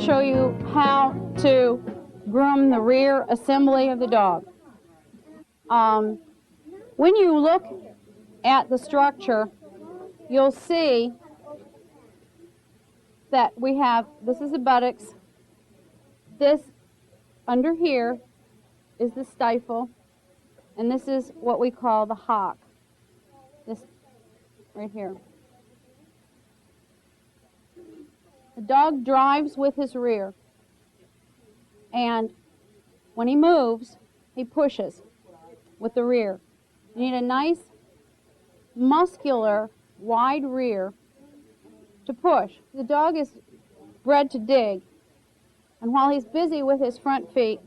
to show you how to groom the rear assembly of the dog. When you look at the structure, you'll see that we have, this is the buttocks, this under here is the stifle, and this is what we call the hock, this right here. The dog drives with his rear, and when he moves, he pushes with the rear. You need a nice, muscular, wide rear to push. The dog is bred to dig, and while he's busy with his front feet,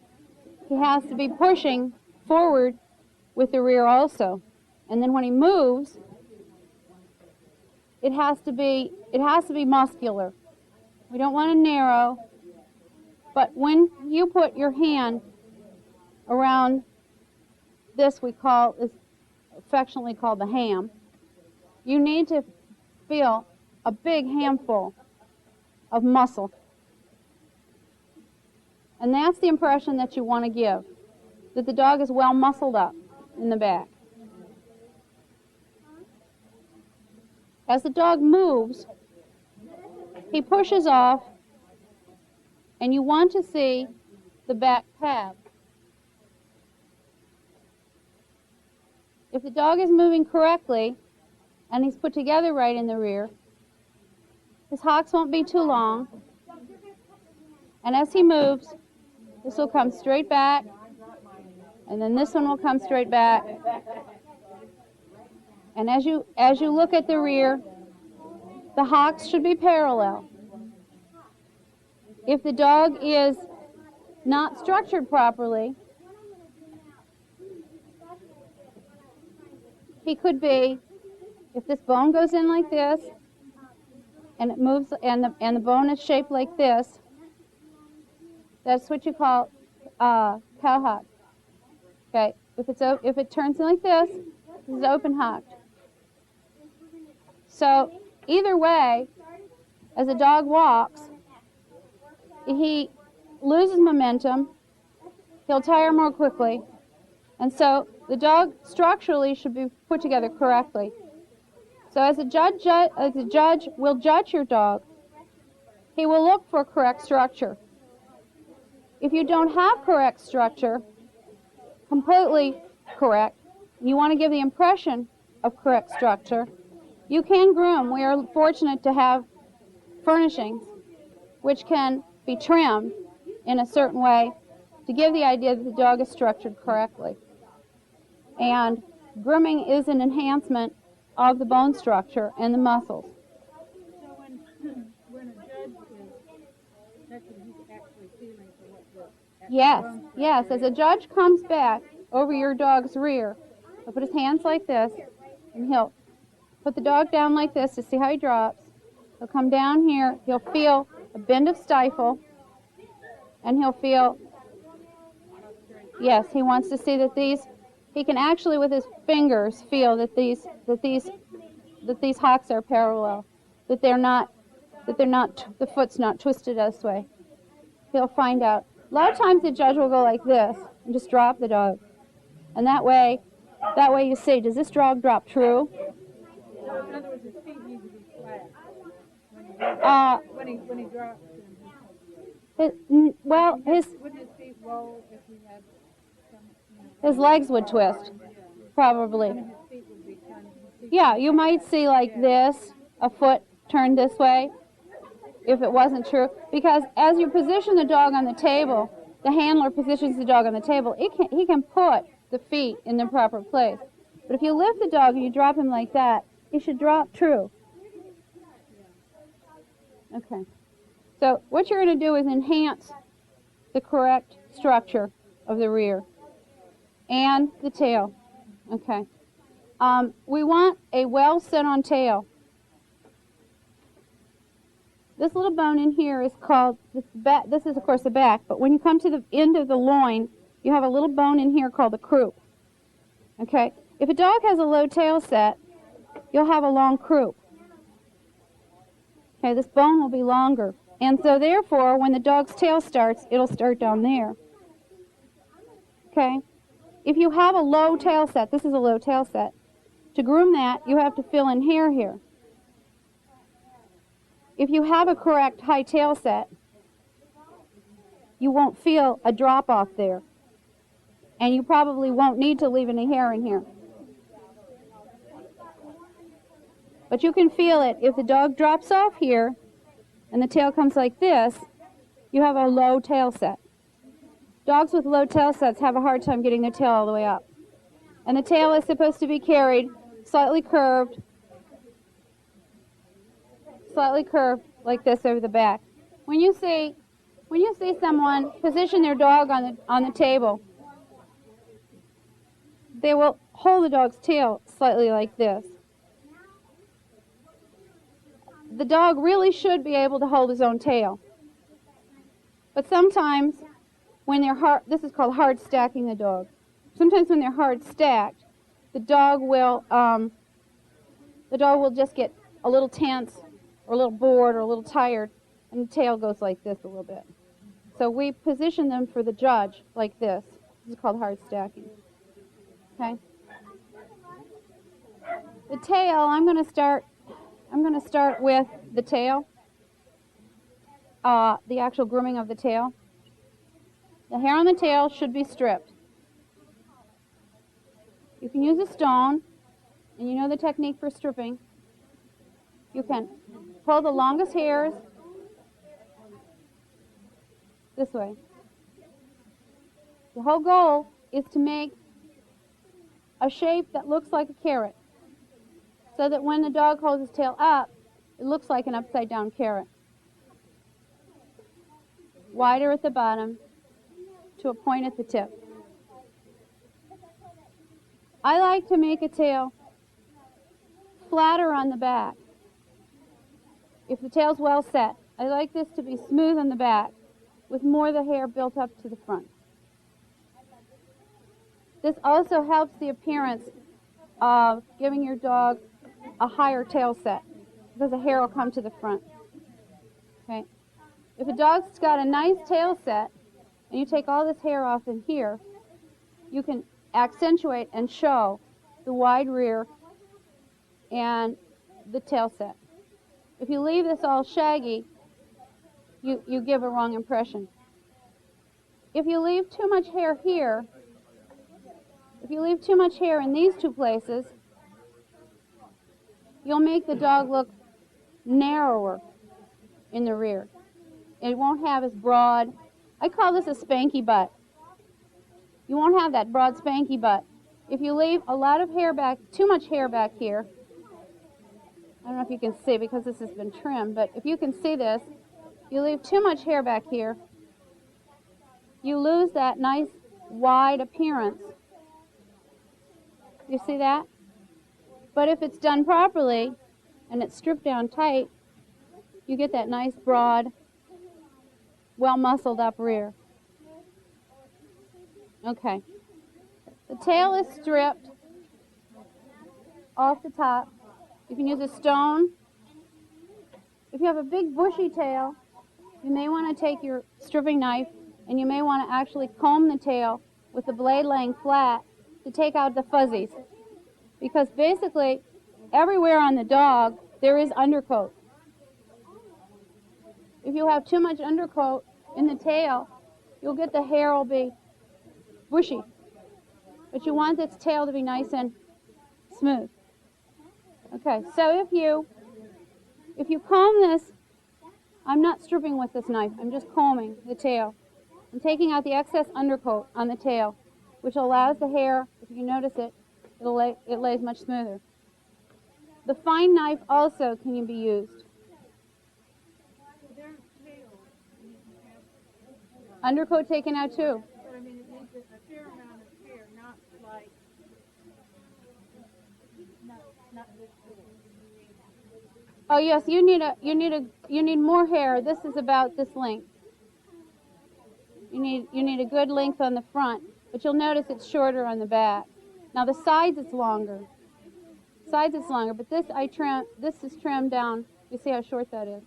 he has to be pushing forward with the rear also. And then when he moves, it has to be muscular. We don't want to narrow, but when you put your hand around this, is affectionately called the ham, you need to feel a big handful of muscle. And that's the impression that you want to give, that the dog is well muscled up in the back. As the dog moves, he pushes off, and you want to see the back pads. If the dog is moving correctly, and he's put together right in the rear, his hocks won't be too long, and as he moves, this will come straight back, and then this one will come straight back. And as you look at the rear, the hocks should be parallel. If the dog is not structured properly, he could be, if this bone goes in like this, and it moves, and the bone is shaped like this, that's what you call cow hock. Okay, if it turns in like this is open hock. So either way, as a dog walks, he loses momentum, he'll tire more quickly, and so the dog structurally should be put together correctly. So as a judge will judge your dog, he will look for correct structure. If you don't have correct structure, completely correct, and you want to give the impression of correct structure, you can groom. We are fortunate to have furnishings which can be trimmed in a certain way to give the idea that the dog is structured correctly. And grooming is an enhancement of the bone structure and the muscles. So when a judge is checking, he's actually feeling for what the Yes. As a judge comes back over your dog's rear, he'll put his hands like this, and he'll put the dog down like this to see how he drops. He'll come down here, he'll feel a bend of stifle, and he'll feel, yes, he wants to see that he can actually with his fingers feel that these hocks are parallel, that the foot's not twisted this way. He'll find out. A lot of times the judge will go like this and just drop the dog, and that way you see, does this dog drop true? In other words, his feet need to be flat when he drops. Would his feet roll if he had some? His legs would twist, probably. And his feet would be kind of. Yeah, you might see like this, a foot turned this way, if it wasn't true. Because as you position the dog on the table, the handler positions the dog on the table, he can put the feet in the proper place. But if you lift the dog and you drop him like that, he should drop true. Okay. So what you're going to do is enhance the correct structure of the rear and the tail. Okay. We want a well set on tail. This little bone in here is called, this is of course the back, but when you come to the end of the loin, you have a little bone in here called the croup. Okay. If a dog has a low tail set, you'll have a long croup. Okay, this bone will be longer. And so therefore, when the dog's tail starts, it'll start down there. Okay? If you have a low tail set, this is a low tail set, to groom that, you have to fill in hair here. If you have a correct high tail set, you won't feel a drop off there. And you probably won't need to leave any hair in here. But you can feel it. If the dog drops off here and the tail comes like this, you have a low tail set. Dogs with low tail sets have a hard time getting their tail all the way up. And the tail is supposed to be carried slightly curved like this over the back. When you see someone position their dog on the table, they will hold the dog's tail slightly like this. The dog really should be able to hold his own tail. But sometimes when they're hard, this is called hard stacking the dog. Sometimes when they're hard stacked, the dog will just get a little tense or a little bored or a little tired, and the tail goes like this a little bit. So we position them for the judge like this. This is called hard stacking. Okay. The tail, I'm going to start with the tail, the actual grooming of the tail. The hair on the tail should be stripped. You can use a stone, and you know the technique for stripping. You can pull the longest hairs this way. The whole goal is to make a shape that looks like a carrot, so that when the dog holds his tail up, it looks like an upside down carrot. Wider at the bottom to a point at the tip. I like to make a tail flatter on the back. If the tail's well set, I like this to be smooth on the back with more of the hair built up to the front. This also helps the appearance of giving your dog a higher tail set, because the hair will come to the front. Okay. If a dog's got a nice tail set, and you take all this hair off in here, you can accentuate and show the wide rear and the tail set. If you leave this all shaggy, you give a wrong impression. If you leave too much hair here, if you leave too much hair in these two places, you'll make the dog look narrower in the rear. It won't have as broad, I call this a spanky butt. You won't have that broad spanky butt. If you leave a lot of hair back, too much hair back here, I don't know if you can see because this has been trimmed, but if you can see this, you leave too much hair back here, you lose that nice wide appearance. You see that? But if it's done properly and it's stripped down tight, you get that nice broad, well muscled up rear. Okay. The tail is stripped off the top. You can use a stone. If you have a big bushy tail, you may want to take your stripping knife and you may want to actually comb the tail with the blade laying flat to take out the fuzzies. Because basically, everywhere on the dog, there is undercoat. If you have too much undercoat in the tail, you'll get the hair will be bushy. But you want its tail to be nice and smooth. Okay, so if you comb this, I'm not stripping with this knife, I'm just combing the tail. I'm taking out the excess undercoat on the tail, which allows the hair, if you notice it, it lays much smoother. The fine knife also can be used. Undercoat taken out too. But I mean, it needs a fair amount of hair, not like, not this little. Oh yes, you need more hair. This is about this length. You need a good length on the front, but you'll notice it's shorter on the back. Now the sides it's longer. But this is trimmed down. You see how short that is.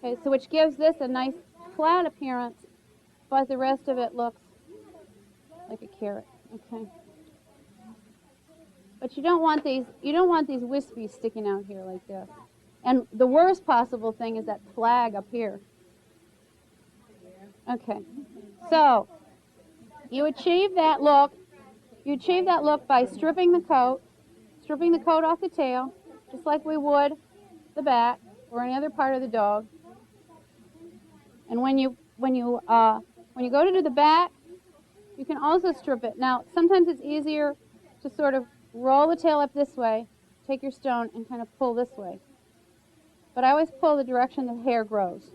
Okay, so which gives this a nice flat appearance, but the rest of it looks like a carrot. Okay. But you don't want these wispies sticking out here like this. And the worst possible thing is that flag up here. Okay. So you achieve that look. You achieve that look by stripping the coat off the tail, just like we would the back or any other part of the dog. And when you go to do the back, you can also strip it. Now, sometimes it's easier to sort of roll the tail up this way, take your stone, and kind of pull this way. But I always pull the direction the hair grows.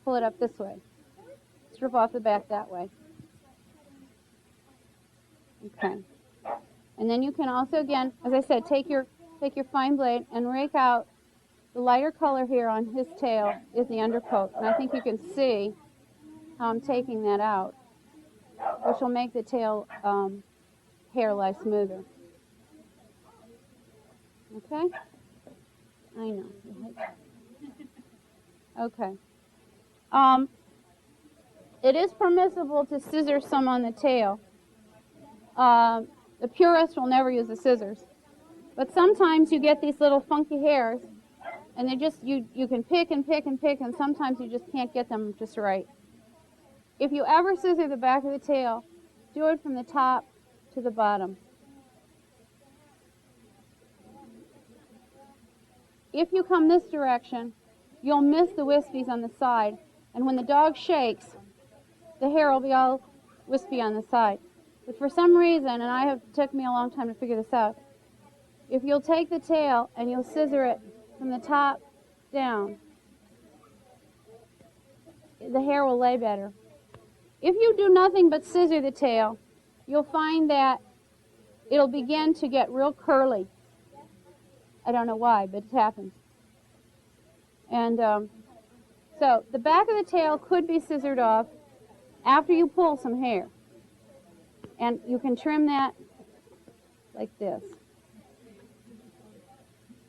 Pull it up this way. Strip off the back that way. Okay. And then you can also, again, as I said, take your fine blade and rake out the lighter color here on his tail is the undercoat. And I think you can see how I'm taking that out, which will make the tail hair lie smoother. Okay? I know. Okay. It is permissible to scissor some on the tail. The purist will never use the scissors. But sometimes you get these little funky hairs, and they just, you can pick and pick and pick, and sometimes you just can't get them just right. If you ever scissor the back of the tail, do it from the top to the bottom. If you come this direction, you'll miss the wispies on the side, and when the dog shakes, the hair will be all wispy on the side. But for some reason, and it took me a long time to figure this out, if you'll take the tail and you'll scissor it from the top down, the hair will lay better. If you do nothing but scissor the tail, you'll find that it'll begin to get real curly. I don't know why, but it happens. And so the back of the tail could be scissored off after you pull some hair. And you can trim that like this.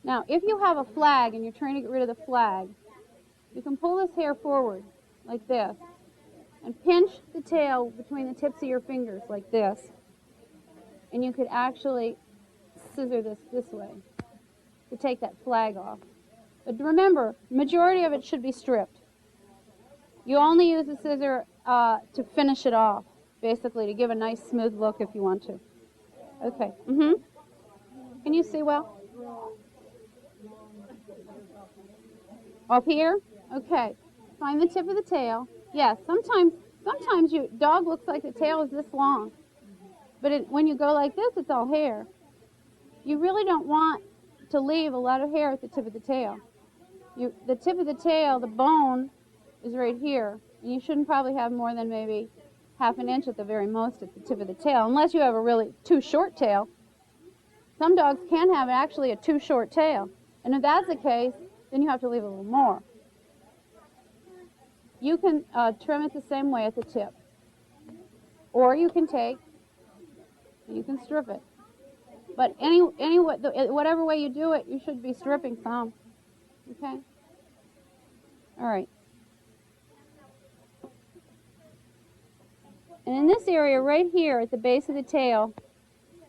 Now, if you have a flag and you're trying to get rid of the flag, you can pull this hair forward like this and pinch the tail between the tips of your fingers like this. And you could actually scissor this way to take that flag off. But remember, the majority of it should be stripped. You only use the scissor to finish it off, basically, to give a nice smooth look if you want to. Okay. Can you see well? Up here? Okay. Find the tip of the tail. Yes, sometimes your dog looks like the tail is this long. But when you go like this, it's all hair. You really don't want to leave a lot of hair at the tip of the tail. The tip of the tail, the bone, is right here. And you shouldn't probably have more than maybe half an inch at the very most at the tip of the tail, unless you have a really too short tail. Some dogs can have actually a too short tail. And if that's the case, then you have to leave a little more. You can trim it the same way at the tip. Or you can strip it. But whatever way you do it, you should be stripping some. Okay? All right. And in this area right here at the base of the tail,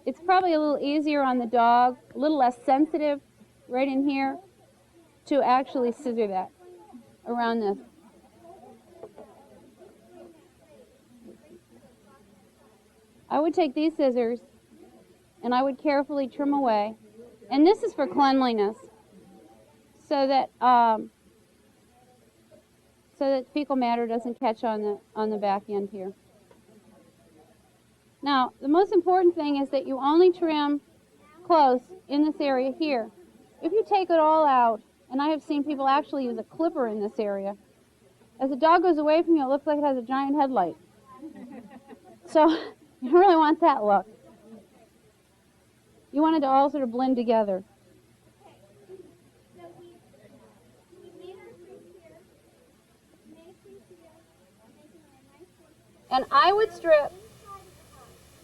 it's probably a little easier on the dog, a little less sensitive right in here, to actually scissor that around this. I would take these scissors and I would carefully trim away. And this is for cleanliness, so that fecal matter doesn't catch on the back end here. Now, the most important thing is that you only trim close in this area here. If you take it all out, and I have seen people actually use a clipper in this area, as the dog goes away from you, it looks like it has a giant headlight. So you don't really want that look. You want it to all sort of blend together. And I would strip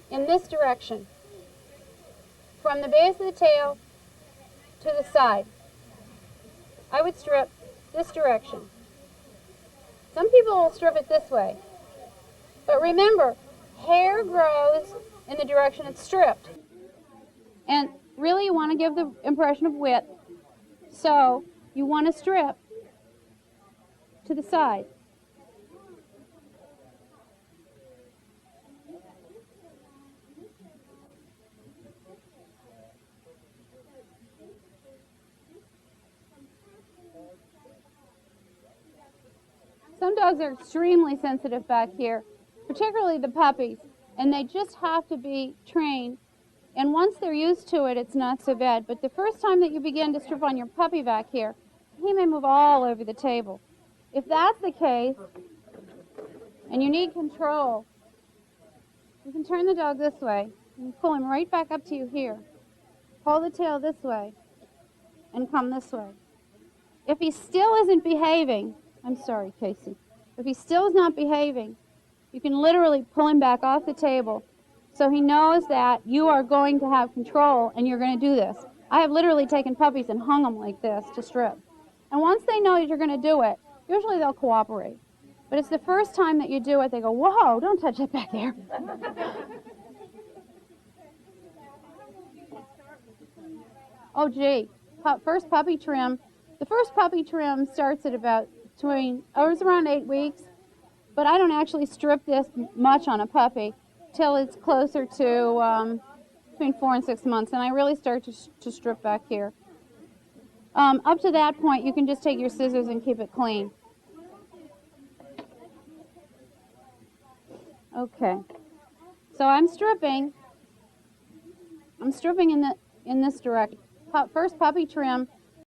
in this direction, from the base of the tail to the side. I would strip this direction. Some people will strip it this way. But remember, hair grows in the direction it's stripped. And really you want to give the impression of width. So you want to strip to the side. Some dogs are extremely sensitive back here, particularly the puppies, and they just have to be trained. And once they're used to it, it's not so bad. But the first time that you begin to strip on your puppy back here, he may move all over the table. If that's the case, and you need control, you can turn the dog this way and pull him right back up to you here. Pull the tail this way and come this way. If he still isn't behaving, I'm sorry, Casey. If he still is not behaving, you can literally pull him back off the table so he knows that you are going to have control and you're going to do this. I have literally taken puppies and hung them like this to strip. And once they know that you're going to do it, usually they'll cooperate. But it's the first time that you do it, they go, whoa, don't touch it back there. Oh, gee, first puppy trim. The first puppy trim starts at about it was around 8 weeks, but I don't actually strip this much on a puppy till it's closer to between 4 and 6 months, and I really start to strip back here. Up to that point, you can just take your scissors and keep it clean. Okay, so I'm stripping in this direction. First puppy trim,